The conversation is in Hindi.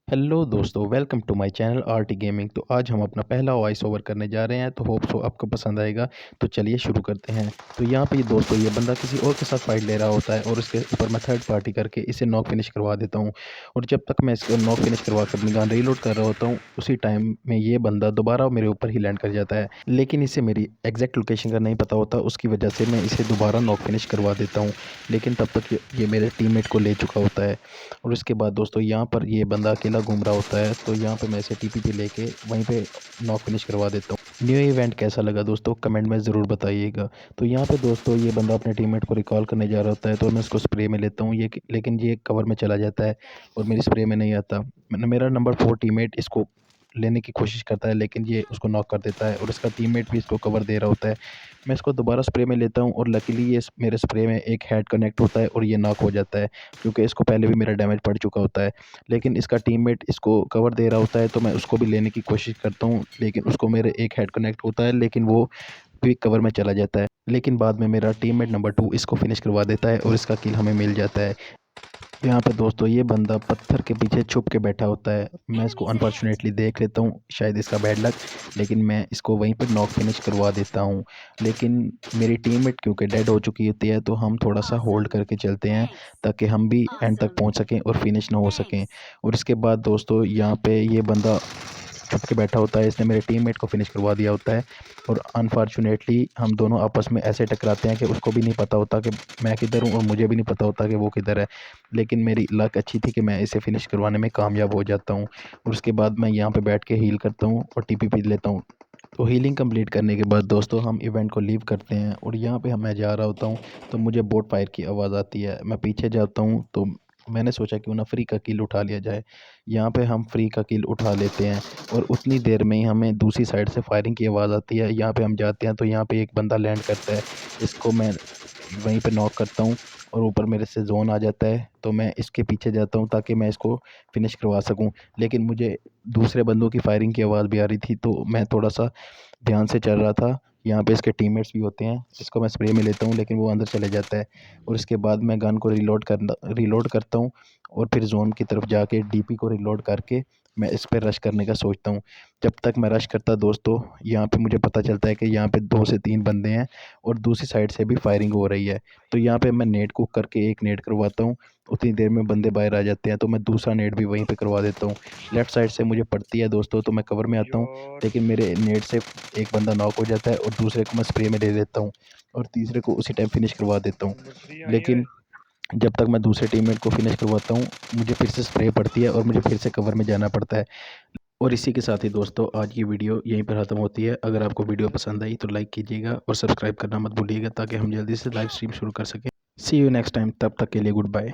हेलो दोस्तों, welcome to my channel RT gaming. तो आज हम अपना पहला वॉइस ओवर करने जा रहे हैं, तो होप सो आपको पसंद आएगा। तो चलिए शुरू करते हैं। तो यहाँ पे दोस्तों ये बंदा किसी और के साथ फाइट ले रहा होता है और उसके ऊपर मैं थर्ड पार्टी करके इसे नॉक फिनिश करवा देता हूँ। और जब तक मैं इसको नॉक फिनिश करवा कर अपनी गन रीलोड कर रहा होता हूँ, उसी टाइम में ये बंदा दोबारा मेरे ऊपर ही लैंड कर जाता है। लेकिन इसे मेरी एग्जैक्ट लोकेशन का नहीं पता होता, उसकी वजह से मैं इसे दोबारा नॉक फिनिश करवा देता हूँ। लेकिन तब तक ये मेरे टीममेट को ले चुका होता है। और उसके बाद दोस्तों यहाँ पर ये बंदा अकेला घूम रहा होता है, तो यहाँ पे मैं इसे टीपी लेके वहीं पे नॉक फिनिश करवा देता हूँ। न्यू इवेंट कैसा लगा दोस्तों, कमेंट में ज़रूर बताइएगा। तो यहाँ पे दोस्तों ये बंदा अपने टीममेट को रिकॉल करने जा रहा होता है, तो मैं उसको स्प्रे में लेता हूँ लेकिन ये कवर में चला जाता है और मेरी स्प्रे में नहीं आता। मेरा नंबर 4 टीममेट इसको लेने की कोशिश करता है, लेकिन ये उसको नॉक कर देता है और उसका टीममेट भी इसको कवर दे रहा होता है। मैं इसको दोबारा स्प्रे में लेता हूँ और लकीली ये मेरे स्प्रे में एक हेड कनेक्ट होता है और ये नॉक हो जाता है, क्योंकि इसको पहले भी मेरा डैमेज पड़ चुका होता है। लेकिन इसका टीममेट इसको कवर दे रहा होता है, तो मैं उसको भी लेने की कोशिश करता हूँ, लेकिन उसको मेरे एक हेड कनेक्ट होता है, लेकिन वो भी कवर में चला जाता है। लेकिन बाद में मेरा टीममेट नंबर 2 इसको फिनिश करवा देता है और इसका किल हमें मिल जाता है। यहाँ पे दोस्तों ये बंदा पत्थर के पीछे छुप के बैठा होता है। मैं इसको अनफॉर्चुनेटली देख लेता हूँ, शायद इसका बैड लक, लेकिन मैं इसको वहीं पर नॉक फिनिश करवा देता हूँ। लेकिन मेरी टीममेट क्योंकि डेड हो चुकी होती है, तो हम थोड़ा सा होल्ड करके चलते हैं ताकि हम भी एंड तक पहुँच सकें और फिनिश ना हो सकें। और इसके बाद दोस्तों यहाँ पे ये बंदा छुप के बैठा होता है, इसने मेरे टीममेट को फिनिश करवा दिया होता है। और अनफॉर्चुनेटली हम दोनों आपस में ऐसे टकराते हैं कि उसको भी नहीं पता होता कि मैं किधर हूँ और मुझे भी नहीं पता होता कि वो किधर है। लेकिन मेरी लक अच्छी थी कि मैं इसे फिनिश करवाने में कामयाब हो जाता हूँ। और उसके बाद मैं यहाँ पे बैठ के हील करता हूँ और टीपी लेता हूँ। तो हीलिंग कंप्लीट करने के बाद दोस्तों हम इवेंट को लीव करते हैं और यहाँ पे मैं जा रहा होता हूँ, तो मुझे बोट फायर की आवाज़ आती है। मैं पीछे जाता हूँ, तो मैंने सोचा क्यों ना फ्री का किल उठा लिया जाए। यहाँ पे हम फ्री का किल उठा लेते हैं और उतनी देर में ही हमें दूसरी साइड से फायरिंग की आवाज़ आती है। यहाँ पे हम जाते हैं, तो यहाँ पे एक बंदा लैंड करता है, इसको मैं वहीं पे नॉक करता हूँ और ऊपर मेरे से जोन आ जाता है। तो मैं इसके पीछे जाता हूँ ताकि मैं इसको फिनिश करवा सकूँ। लेकिन मुझे दूसरे बंदों की फायरिंग की आवाज़ भी आ रही थी, तो मैं थोड़ा सा ध्यान से चल रहा था। यहाँ पे इसके टीममेट्स भी होते हैं, जिसको मैं स्प्रे में लेता हूँ, लेकिन वो अंदर चले जाता है। और इसके बाद मैं गन को रीलोड करता हूँ और फिर जोन की तरफ जाके डीपी को रीलोड करके मैं इस पर रश करने का सोचता हूँ। जब तक मैं रश करता दोस्तों, यहाँ पे मुझे पता चलता है कि यहाँ पे 2 से 3 बंदे हैं और दूसरी साइड से भी फायरिंग हो रही है। तो यहाँ पे मैं नेट कुक करके एक नेट करवाता हूँ, उतनी देर में बंदे बाहर आ जाते हैं, तो मैं दूसरा नेट भी वहीं पे करवा देता हूँ। लेफ़्ट साइड से मुझे पड़ती है दोस्तों, तो मैं कवर में आता हूँ, लेकिन मेरे नेट से एक बंदा नॉक हो जाता है और दूसरे को मैं स्प्रे में ले लेता हूँ और तीसरे को उसी टाइम फिनिश करवा देता हूँ। लेकिन जब तक मैं दूसरे टीममेट को फिनिश करवाता हूँ, मुझे फिर से स्प्रे पड़ती है और मुझे फिर से कवर में जाना पड़ता है। और इसी के साथ ही दोस्तों आज की वीडियो यहीं पर ख़त्म होती है। अगर आपको वीडियो पसंद आई तो लाइक कीजिएगा और सब्सक्राइब करना मत भूलिएगा, ताकि हम जल्दी से लाइव स्ट्रीम शुरू कर सकें। सी यू नेक्स्ट टाइम, तब तक के लिए गुड बाय।